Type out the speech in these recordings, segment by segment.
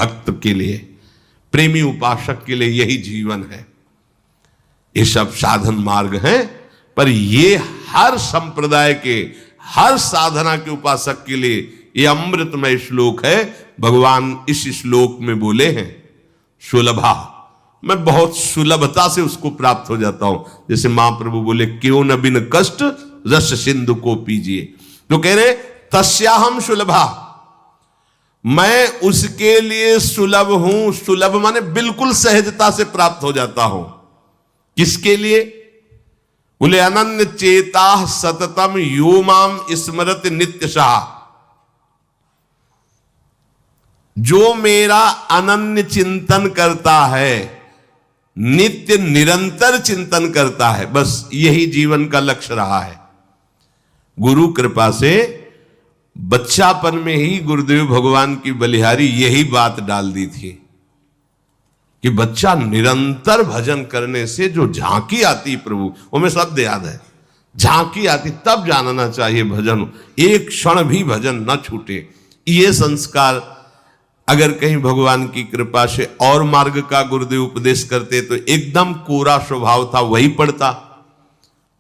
भक्त के लिए, प्रेमी उपासक के लिए यही जीवन है। ये सब साधन मार्ग हैं, पर ये हर संप्रदाय के, हर साधना के उपासक के लिए ये अमृतमय श्लोक है। भगवान इस श्लोक में बोले हैं सुलभा, मैं बहुत सुलभता से उसको प्राप्त हो जाता हूं। जैसे महाप्रभु बोले क्यों न बिन कष्ट रस सिंधु को पीजिए, तो कह रहे तस्याहम सुलभा, मैं उसके लिए सुलभ हूं। सुलभ माने बिल्कुल सहजता से प्राप्त हो जाता हूं। किसके लिए? बोले अनन्य चेता सततम यो माम स्मरत नित्यशः, जो मेरा अनन्य चिंतन करता है, नित्य निरंतर चिंतन करता है, बस यही जीवन का लक्ष्य रहा है। गुरु कृपा से बच्चापन में ही गुरुदेव भगवान की बलिहारी यही बात डाल दी थी कि बच्चा निरंतर भजन करने से जो झांकी आती प्रभु, वो में शब्द याद है, झांकी आती, तब जानना चाहिए भजन, एक क्षण भी भजन न छूटे। ये संस्कार अगर कहीं भगवान की कृपा से और मार्ग का गुरुदेव उपदेश करते तो एकदम कोरा स्वभाव था, वही पड़ता।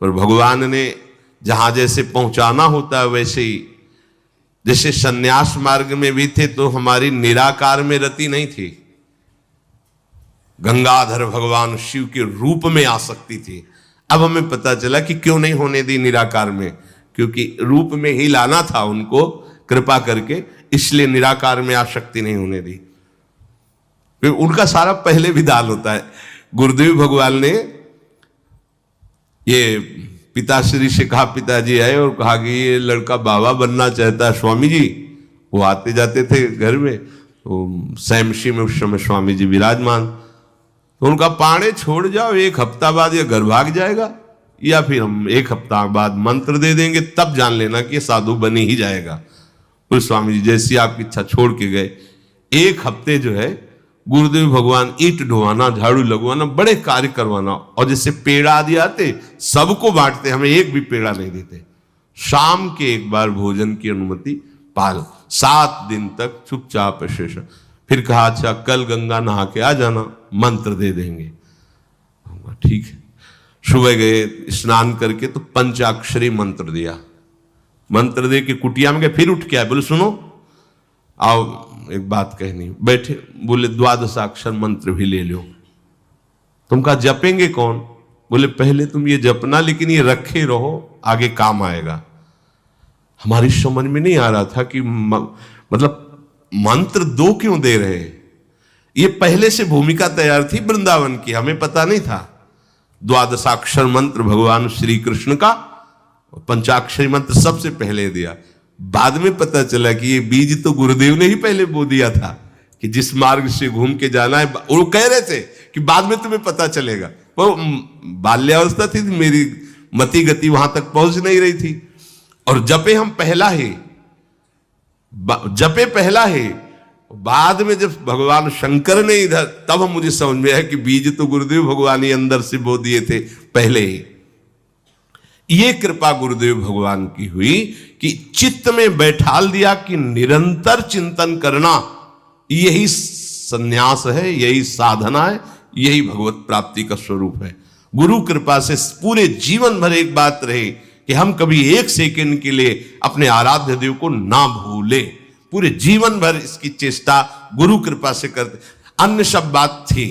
पर भगवान ने जहां जैसे पहुंचाना होता है वैसे ही, जैसे सन्यास मार्ग में भी थे तो हमारी निराकार में रति नहीं थी, गंगाधर भगवान शिव के रूप में आसक्ति थी। अब हमें पता चला कि क्यों नहीं होने दी निराकार में, क्योंकि रूप में ही लाना था उनको कृपा करके, इसलिए निराकार में आसक्ति नहीं होने दी। फिर उनका सारा पहले विधान होता है। गुरुदेव भगवान ने ये पिताश्री से कहा, पिताजी आए और कहा कि ये लड़का बाबा बनना चाहता है स्वामी जी। वो आते जाते थे घर में, तो सैमशी में उस समय स्वामी जी विराजमान, तो उनका पाणे छोड़ जाओ, एक हफ्ता बाद ये घर भाग जाएगा, या फिर हम एक हफ्ता बाद मंत्र दे देंगे, तब जान लेना कि साधु बनी ही जाएगा। फिर स्वामी जी जैसी आपकी इच्छा छोड़ के गए। एक हफ्ते जो है गुरुदेव भगवान ईंट ढोवाना, झाड़ू लगवाना, बड़े कार्य करवाना, और जैसे पेड़ा आदि आते सबको बांटते, हमें एक भी पेड़ा नहीं देते। शाम के एक बार भोजन की अनुमति पाल, 7 दिन तक चुपचाप शेष। फिर कहा अच्छा कल गंगा नहा के आ जाना, मंत्र दे देंगे। ठीक है, सुबह गए, स्नान करके तो पंचाक्षरी मंत्र दिया। मंत्र दे के कुटिया में गए, फिर उठ के आए, बोले सुनो आओ एक बात कहनी। बैठे, बोले 12 मंत्र भी ले लो। तुम कहा जपेंगे कौन? बोले पहले तुम ये जपना, लेकिन ये रखे रहो, आगे काम आएगा। हमारी समझ में नहीं आ रहा था कि मतलब मंत्र 2 क्यों दे रहे हैं। ये पहले से भूमिका तैयार थी वृंदावन की, हमें पता नहीं था। 12 मंत्र भगवान श्री कृष्ण का, पंचाक्षरी मंत्र सबसे पहले दिया। बाद में पता चला कि ये बीज तो गुरुदेव ने ही पहले बो दिया था कि जिस मार्ग से घूम के जाना है। वो कह रहे थे कि बाद में तुम्हें पता चलेगा, वो बाल्यावस्था थी, मेरी मति गति वहां तक पहुंच नहीं रही थी। और जपे हम पहला ही, जपे पहला ही, बाद में जब भगवान शंकर ने इधर, तब मुझे समझ में आया कि बीज तो गुरुदेव भगवान ही अंदर से बो दिए थे पहले ही। ये कृपा गुरुदेव भगवान की हुई कि चित्त में बैठाल दिया कि निरंतर चिंतन करना यही संन्यास है, यही साधना है, यही भगवत प्राप्ति का स्वरूप है। गुरु कृपा से पूरे जीवन भर एक बात रहे कि हम कभी 1 सेकंड के लिए अपने आराध्य देव को ना भूले। पूरे जीवन भर इसकी चेष्टा गुरु कृपा से करते। अन्य सब बात थी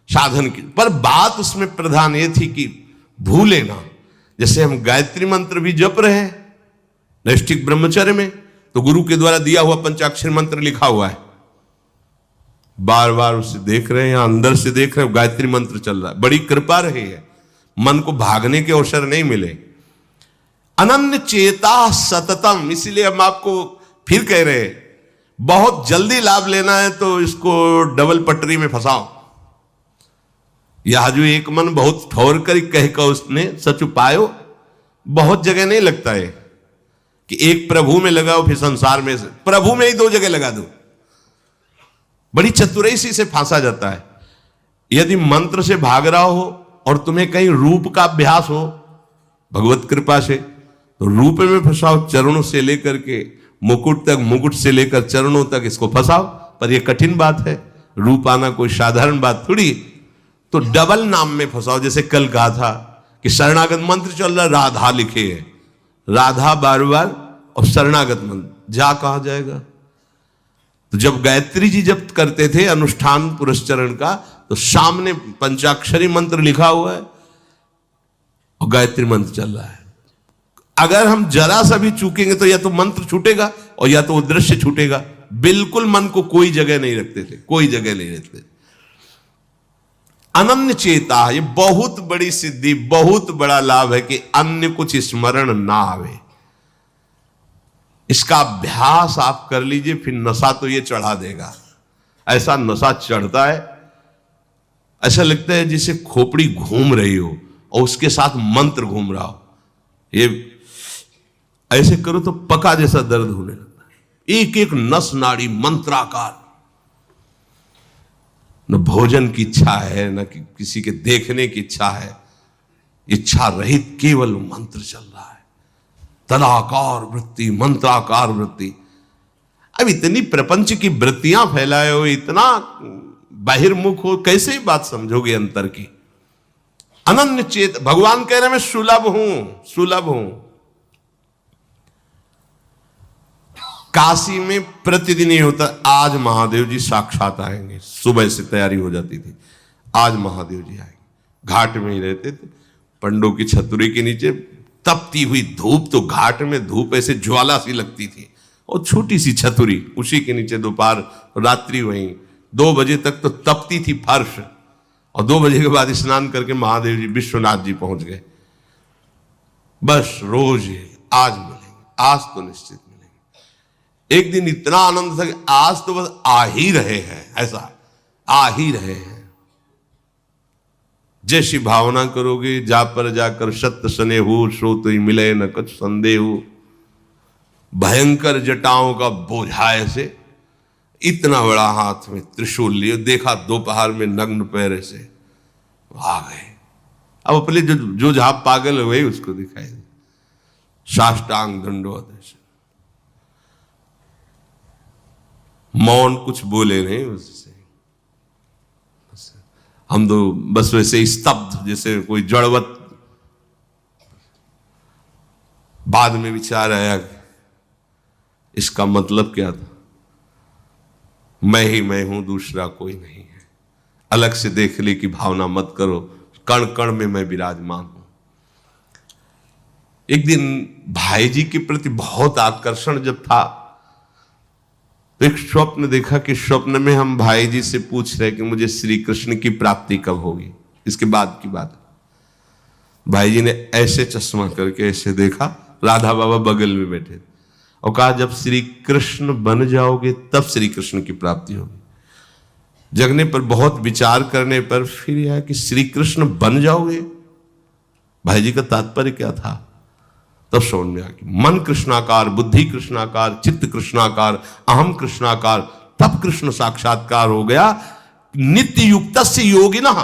साधन की, पर बात उसमें प्रधान ये थी कि भूले ना। जैसे हम गायत्री मंत्र भी जप रहे हैं नैष्ठिक ब्रह्मचर्य में, तो गुरु के द्वारा दिया हुआ पंचाक्षरी मंत्र लिखा हुआ है, बार बार उसे देख रहे हैं, अंदर से देख रहे हैं, गायत्री मंत्र चल रहा है। बड़ी कृपा रही है, मन को भागने के अवसर नहीं मिले। अनन्य चेता सततम, इसलिए हम आपको फिर कह रहे हैं, बहुत जल्दी लाभ लेना है तो इसको डबल पटरी में फंसाओ। यह जो एक मन बहुत ठोर कर कह कर उसने सच उपायो, बहुत जगह नहीं लगता है कि एक प्रभु में लगाओ फिर संसार में, प्रभु में ही 2 जगह लगा दो। बड़ी चतुराई से फांसा जाता है। यदि मंत्र से भाग रहा हो और तुम्हें कहीं रूप का अभ्यास हो भगवत कृपा से, तो रूप में फंसाओ, चरणों से लेकर के मुकुट तक, मुकुट से लेकर चरणों तक इसको फंसाओ, पर यह कठिन बात है, रूप आना कोई साधारण बात थोड़ी। तो डबल नाम में फंसाओ। जैसे कल कहा था कि शरणागत मंत्र चल रहा, राधा लिखे है, राधा बार बार, और शरणागत मंत्र जा कहा जाएगा। तो जब गायत्री जी जब करते थे अनुष्ठान पुरस्चरण का, तो सामने पंचाक्षरी मंत्र लिखा हुआ है और गायत्री मंत्र चल रहा है। अगर हम जरा सा भी चूकेंगे तो या तो मंत्र छूटेगा और या तो वो दृश्य छूटेगा। बिल्कुल मन को कोई जगह नहीं रखते थे, कोई जगह नहीं रखते। अनन्य चेता, ये बहुत बड़ी सिद्धि, बहुत बड़ा लाभ है कि अन्य कुछ स्मरण ना आवे। इसका अभ्यास आप कर लीजिए, फिर नशा तो ये चढ़ा देगा। ऐसा नशा चढ़ता है, ऐसा लगता है जैसे खोपड़ी घूम रही हो और उसके साथ मंत्र घूम रहा हो। ये ऐसे करो तो पका जैसा दर्द होने लगता है, एक एक नस नाड़ी मंत्राकार। न भोजन की इच्छा है, न किसी के देखने की इच्छा है, इच्छा रहित केवल मंत्र चल रहा है। तदाकार वृत्ति, मंत्राकार वृत्ति। अब इतनी प्रपंच की वृत्तियां फैलाए हो, इतना बहिर्मुख हो, कैसे बात समझोगे अंतर की। अनन्य चेत, भगवान कह रहे मैं सुलभ हूं, सुलभ हूं। काशी में प्रतिदिन ही होता, आज महादेव जी साक्षात आएंगे। सुबह से तैयारी हो जाती थी, आज महादेव जी आएंगे। घाट में ही रहते थे, पंडों की छतरी के नीचे तपती हुई धूप, तो घाट में धूप ऐसे ज्वाला सी लगती थी, और छोटी सी छतरी, उसी के नीचे दोपहर रात्रि वहीं 2 बजे तक तो तपती थी फर्श। और 2 बजे के बाद स्नान करके महादेव जी विश्वनाथ जी पहुंच गए। बस रोज आज मिलेंगे, आज तो निश्चित मिलेंगे। एक दिन इतना आनंद था कि आज तो बस आ ही रहे हैं, ऐसा आ ही रहे हैं। जैसी भावना करोगे, जा पर जाकर सत्य सने हो, सो तो ही मिले न कुछ संदेह हो। भयंकर जटाओं का बोझा ऐसे, इतना बड़ा हाथ में त्रिशूल लिए, देखा दोपहर में नग्न पैर से आ गए। अब अपने जो जहां पागल हुए उसको दिखाई दे, साष्टांग दंडवत ऐसे, मौन, कुछ बोले नहीं उससे। हम तो बस वैसे स्तब्ध, जैसे कोई जड़वत। बाद में विचार आया इसका मतलब क्या था। मैं ही मैं हूं, दूसरा कोई नहीं है। अलग से देखने की भावना मत करो, कण कण में मैं विराजमान हूं। एक दिन भाई जी के प्रति बहुत आकर्षण जब था, तो एक स्वप्न देखा कि स्वप्न में हम भाई जी से पूछ रहे कि मुझे श्री कृष्ण की प्राप्ति कब होगी। इसके बाद की बात, भाई जी ने ऐसे चश्मा करके ऐसे देखा, राधा बाबा बगल में बैठे और कहा जब श्री कृष्ण बन जाओगे तब श्री कृष्ण की प्राप्ति होगी। जगने पर, बहुत विचार करने पर फिर यह कि श्री कृष्ण बन जाओगे, भाई जी का तात्पर्य क्या था। तब समझ में आ गया, मन कृष्णाकार, बुद्धि कृष्णाकार, चित्त कृष्णाकार, अहम कृष्णाकार, तब कृष्ण साक्षात्कार हो गया। नित्य युक्तस्य योगिनः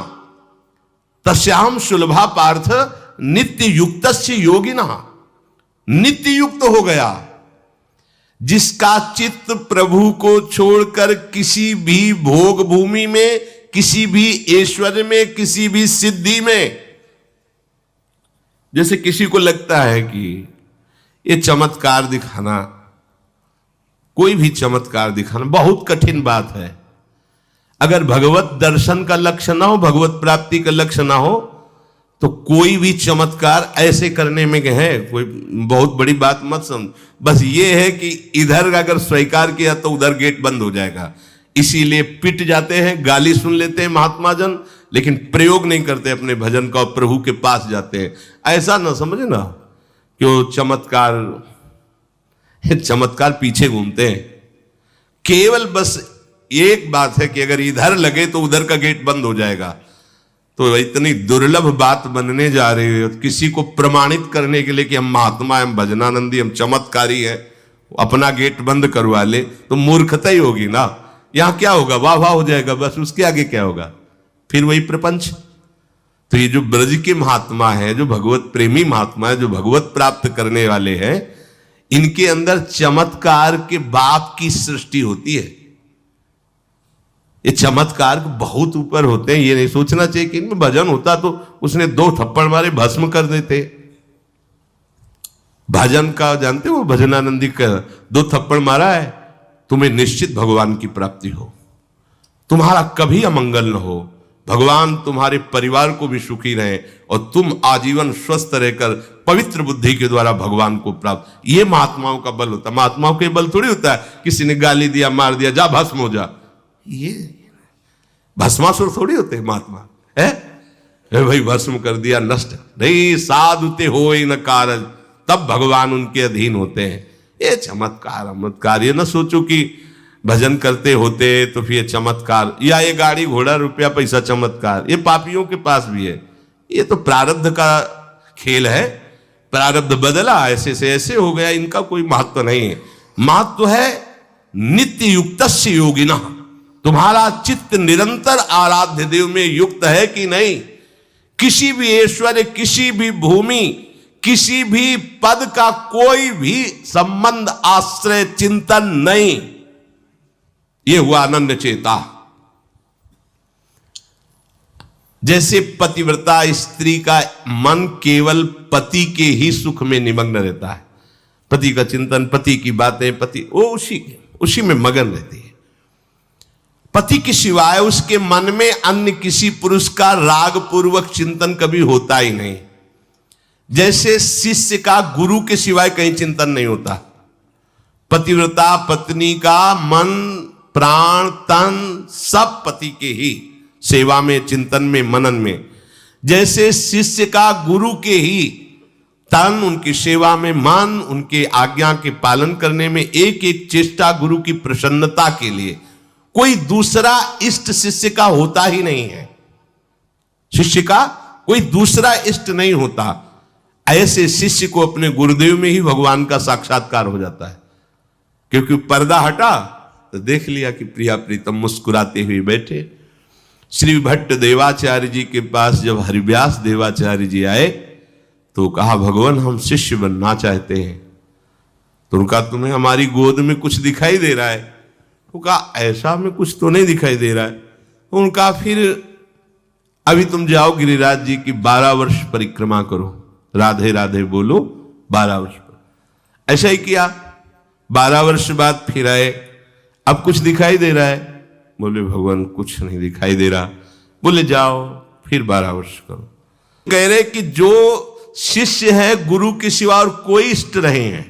तस्याहं सुलभा पार्थ नित्य युक्तस्य योगिनः। नित्य युक्त हो गया जिसका चित्त प्रभु को छोड़कर किसी भी भोग भूमि में, किसी भी ऐश्वर्य में, किसी भी सिद्धि में। जैसे किसी को लगता है कि ये चमत्कार दिखाना, कोई भी चमत्कार दिखाना बहुत कठिन बात है। अगर भगवत दर्शन का लक्ष्य ना हो, भगवत प्राप्ति का लक्ष्य ना हो, तो कोई भी चमत्कार ऐसे करने में है कोई बहुत बड़ी बात मत समझ। बस ये है कि इधर अगर स्वीकार किया तो उधर गेट बंद हो जाएगा। इसीलिए पिट जाते हैं, गाली सुन लेते हैं महात्मा जन, लेकिन प्रयोग नहीं करते अपने भजन का, और प्रभु के पास जाते हैं। ऐसा ना समझे ना कि वो चमत्कार पीछे घूमते हैं। केवल बस एक बात है कि अगर इधर लगे तो उधर का गेट बंद हो जाएगा। तो इतनी दुर्लभ बात बनने जा रही है, किसी को प्रमाणित करने के लिए कि हम महात्मा, हम भजनानंदी, हम चमत्कारी हैं, अपना गेट बंद करवा ले तो मूर्खता ही होगी ना। यहां क्या होगा, वाह वाह हो जाएगा, बस उसके आगे क्या होगा, फिर वही प्रपंच। तो ये जो ब्रज के महात्मा है, जो भगवत प्रेमी महात्मा है, जो भगवत प्राप्त करने वाले हैं, इनके अंदर चमत्कार के बाप की सृष्टि होती है। ये चमत्कार बहुत ऊपर होते हैं। ये नहीं सोचना चाहिए कि इनमें भजन होता तो उसने 2 थप्पड़ मारे भस्म कर देते। भजन का जानते हो, भजनानंदी का 2 थप्पड़ मारा है, तुम्हें निश्चित भगवान की प्राप्ति हो, तुम्हारा कभी अमंगल न हो, भगवान तुम्हारे परिवार को भी सुखी रहे और तुम आजीवन स्वस्थ रहकर पवित्र बुद्धि के द्वारा भगवान को प्राप्त। ये महात्माओं का बल होता है। महात्माओं के बल थोड़ी होता है किसी ने गाली दिया, मार दिया, जा भस्म हो जा। ये भस्मासुर थोड़ी होते हैं महात्मा, है भाई भस्म कर दिया, नष्ट नहीं। साधुते हो न कारज, तब भगवान उनके अधीन होते हैं। ये चमत्कार ये ना सोचो कि भजन करते होते तो फिर ये चमत्कार, या ये गाड़ी घोड़ा रुपया पैसा चमत्कार, ये पापियों के पास भी है। ये तो प्रारब्ध का खेल है, प्रारब्ध बदला, ऐसे से ऐसे हो गया, इनका कोई महत्व नहीं है। महत्व है नित्य युक्तस्य योगिनः, तुम्हारा चित्त निरंतर आराध्य देव में युक्त है कि नहीं। किसी भी ऐश्वर्य, किसी भी भूमि, किसी भी पद का कोई भी संबंध, आश्रय, चिंतन नहीं। ये हुआ अनन्य चेता। जैसे पतिव्रता स्त्री का मन केवल पति के ही सुख में निमग्न रहता है, पति का चिंतन, पति की बातें, पति वो उसी में मगन रहती है। पति के सिवाय उसके मन में अन्य किसी पुरुष का राग पूर्वक चिंतन कभी होता ही नहीं। जैसे शिष्य का गुरु के सिवाय कहीं चिंतन नहीं होता। पतिव्रता पत्नी का मन, प्राण, तन सब पति के ही सेवा में, चिंतन में, मनन में। जैसे शिष्य का गुरु के ही तन, उनकी सेवा में मन, उनके आज्ञा के पालन करने में एक एक चेष्टा गुरु की प्रसन्नता के लिए। कोई दूसरा इष्ट शिष्य का होता ही नहीं है। शिष्य का कोई दूसरा इष्ट नहीं होता। ऐसे शिष्य को अपने गुरुदेव में ही भगवान का साक्षात्कार हो जाता है। क्योंकि पर्दा हटा तो देख लिया कि प्रिया प्रीतम मुस्कुराते हुए बैठे। श्री भट्ट देवाचार्य जी के पास जब हरिव्यास देवाचार्य जी आए तो कहा, भगवान हम शिष्य बनना चाहते हैं। तो उनका, तुम्हें हमारी गोद में कुछ दिखाई दे रहा है? तो कहा, ऐसा हमें कुछ तो नहीं दिखाई दे रहा है। तो उनका, फिर अभी तुम जाओ गिरिराज जी की 12 वर्ष परिक्रमा करो, राधे राधे बोलो 12 वर्ष पर। ऐसा ही किया। 12 वर्ष बाद फिर आए, अब कुछ दिखाई दे रहा है? बोले भगवान कुछ नहीं दिखाई दे रहा। बोले जाओ फिर 12 वर्ष करो। कह रहे कि जो शिष्य है गुरु के सिवा और कोई इष्ट नहीं है,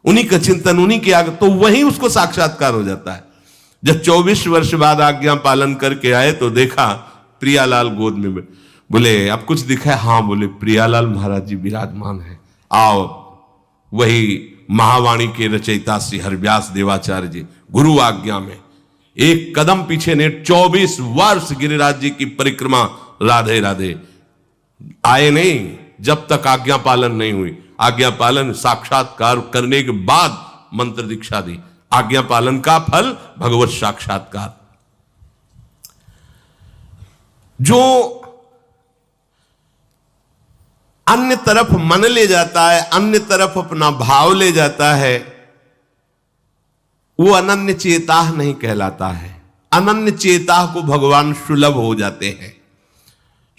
उन्हीं का चिंतन, उन्हीं की आज्ञा, तो वहीं उसको साक्षात्कार हो जाता है। जब 24 वर्ष बाद आज्ञा पालन करके आए तो देखा प्रियालाल गोद में। बोले अब कुछ दिखा? हाँ। बोले प्रियालाल महाराज जी विराजमान है, आओ। वही महावाणी के रचयिता श्री हरिव्यास देवाचार्य जी गुरु आज्ञा में एक कदम पीछे ने 24 वर्ष गिरिराज जी की परिक्रमा राधे राधे आए नहीं, जब तक आज्ञा पालन नहीं हुई। आज्ञा पालन साक्षात्कार करने के बाद मंत्र दीक्षा दी। आज्ञा पालन का फल भगवत साक्षात्कार। जो अन्य तरफ मन ले जाता है, अन्य तरफ अपना भाव ले जाता है, वो अनन्य चेता नहीं कहलाता है। अनन्य चेता को भगवान सुलभ हो जाते हैं।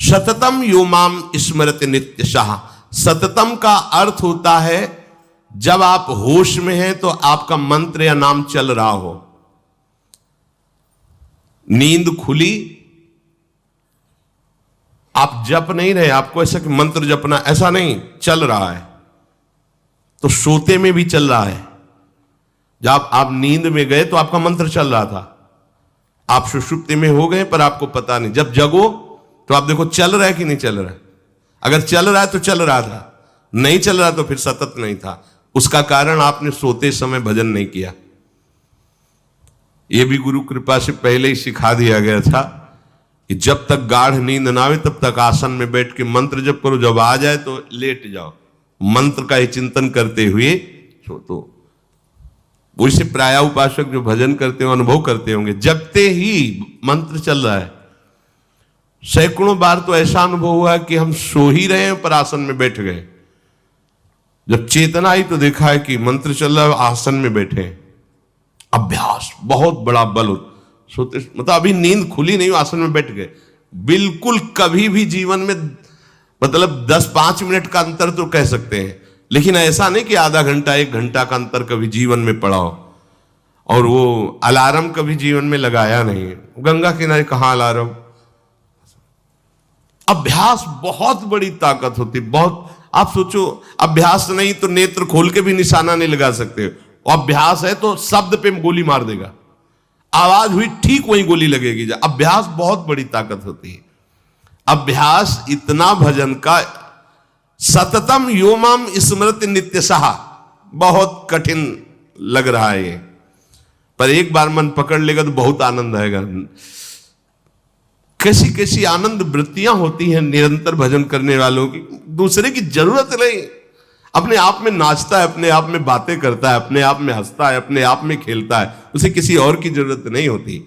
सततम यो माम स्मरति नित्यशः। सततम का अर्थ होता है जब आप होश में हैं तो आपका मंत्र या नाम चल रहा हो। नींद खुली, आप जप नहीं रहे, आपको ऐसा कि मंत्र जपना, ऐसा नहीं, चल रहा है। तो सोते में भी चल रहा है। जब आप नींद में गए तो आपका मंत्र चल रहा था, आप सुषुप्ति में हो गए पर आपको पता नहीं। जब जगो तो आप देखो चल रहा है कि नहीं चल रहा है। अगर चल रहा है तो चल रहा था, नहीं चल रहा तो फिर सतत नहीं था। उसका कारण आपने सोते समय भजन नहीं किया। यह भी गुरु कृपा से पहले ही सिखा दिया गया था कि जब तक गाढ़ नींद ना आवे तब तक आसन में बैठ के मंत्र जप करो, जब आ जाए तो लेट जाओ, मंत्र का ही चिंतन करते हुए सो। तो वैसे प्राय उपासक जो भजन करते हो अनुभव करते होंगे, जगते ही मंत्र चल रहा है। सैकड़ों बार तो ऐसा अनुभव हुआ कि हम सो ही रहे हैं पर आसन में बैठ गए। जब चेतना आई तो देखा है कि मंत्र चल रहा है, आसन में बैठे हैं। अभ्यास बहुत बड़ा बल सोते, मतलब अभी नींद खुली नहीं, आसन में बैठ गए, बिल्कुल कभी भी जीवन में, मतलब 10-5 मिनट का अंतर तो कह सकते हैं, लेकिन ऐसा नहीं कि आधा घंटा 1 घंटा का अंतर कभी जीवन में पड़ा हो। और वो अलार्म कभी जीवन में लगाया नहीं, गंगा किनारे कहाँ अलार्म। अभ्यास बहुत बड़ी ताकत होती, बहुत। आप सोचो, अभ्यास नहीं तो नेत्र खोल के भी निशाना नहीं लगा सकते, अभ्यास है तो शब्द पे गोली मार देगा, आवाज हुई ठीक वहीं गोली लगेगी। अभ्यास बहुत बड़ी ताकत होती है। अभ्यास इतना भजन का, सततम योमाम स्मृति नित्यशः, बहुत कठिन लग रहा है ये, पर एक बार मन पकड़ लेगा तो बहुत आनंद आएगा। कैसी कैसी आनंद वृत्तियां होती हैं निरंतर भजन करने वालों की, दूसरे की जरूरत नहीं, अपने आप में नाचता है, अपने आप में बातें करता है, अपने आप में हंसता है, अपने आप में खेलता है, उसे किसी और की जरूरत नहीं होती।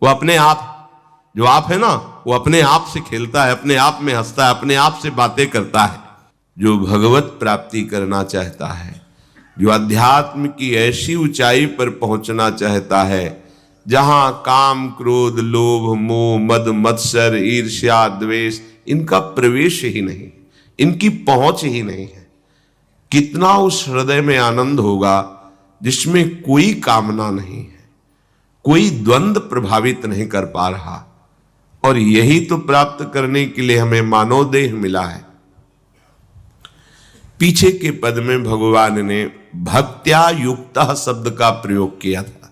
वो अपने आप, जो आप है ना, वो अपने आप से खेलता है, अपने आप में हंसता है, अपने आप से बातें करता है। जो भगवत प्राप्ति करना चाहता है, जो अध्यात्म की ऐसी ऊंचाई पर पहुंचना चाहता है जहां काम, क्रोध, लोभ, मोह, मद, मत्सर, ईर्ष्या, द्वेष, इनका प्रवेश ही नहीं, इनकी पहुंच ही नहीं है, कितना उस हृदय में आनंद होगा जिसमें कोई कामना नहीं है, कोई द्वंद्व प्रभावित नहीं कर पा रहा। और यही तो प्राप्त करने के लिए हमें मानव देह मिला है। पीछे के पद में भगवान ने भक्त्या युक्तः शब्द का प्रयोग किया था।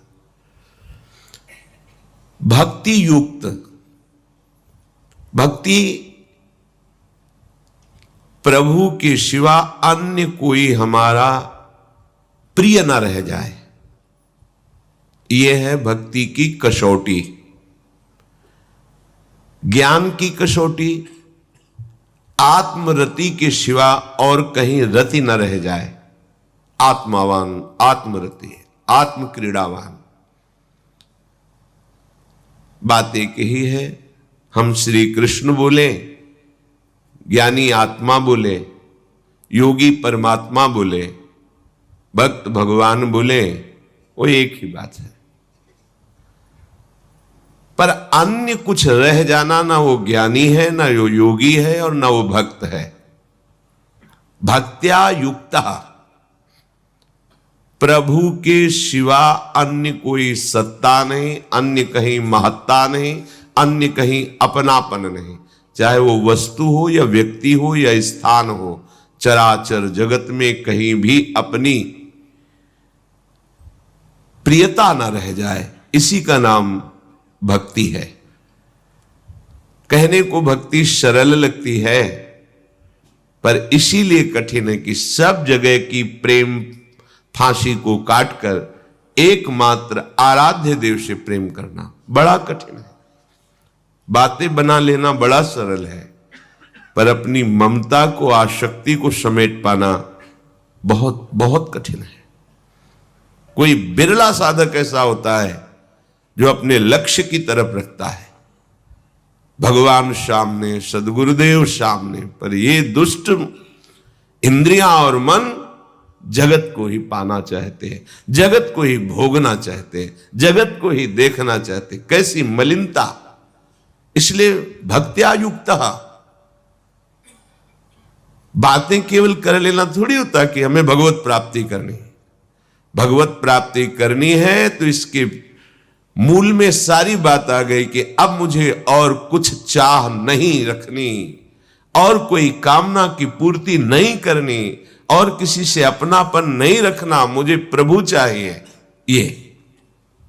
भक्ति युक्त, भक्ति प्रभु के सिवा अन्य कोई हमारा प्रिय न रह जाए, यह है भक्ति की कसौटी। ज्ञान की कसौटी, आत्मरति के सिवा और कहीं रति न रह जाए। आत्मावान, आत्मरति, आत्म क्रीड़ावान। बात एक ही है, हम श्री कृष्ण बोले, ज्ञानी आत्मा बोले, योगी परमात्मा बोले, भक्त भगवान बोले, वो एक ही बात है। पर अन्य कुछ रह जाना, ना वो ज्ञानी है, ना वो योगी है, और ना वो भक्त है। भक्त्या युक्ता, प्रभु के सिवा अन्य कोई सत्ता नहीं, अन्य कहीं महत्ता नहीं, अन्य कहीं अपनापन नहीं, चाहे वो वस्तु हो या व्यक्ति हो या स्थान हो, चराचर जगत में कहीं भी अपनी प्रियता ना रह जाए, इसी का नाम भक्ति है। कहने को भक्ति सरल लगती है, पर इसीलिए कठिन है कि सब जगह की प्रेम फांसी को काटकर एकमात्र आराध्य देव से प्रेम करना बड़ा कठिन है। बातें बना लेना बड़ा सरल है, पर अपनी ममता को, आसक्ति को समेट पाना बहुत बहुत कठिन है। कोई बिरला साधक ऐसा होता है जो अपने लक्ष्य की तरफ रखता है, भगवान सामने, सदगुरुदेव सामने, पर ये दुष्ट इंद्रियां और मन जगत को ही पाना चाहते हैं, जगत को ही भोगना चाहते हैं, जगत को ही देखना चाहते हैं। कैसी मलिनता! इसलिए भक्त्या युक्तः, बातें केवल कर लेना थोड़ी होता कि हमें भगवत प्राप्ति करनी। भगवत प्राप्ति करनी है तो इसके मूल में सारी बात आ गई कि अब मुझे और कुछ चाह नहीं रखनी, और कोई कामना की पूर्ति नहीं करनी, और किसी से अपनापन नहीं रखना, मुझे प्रभु चाहिए। ये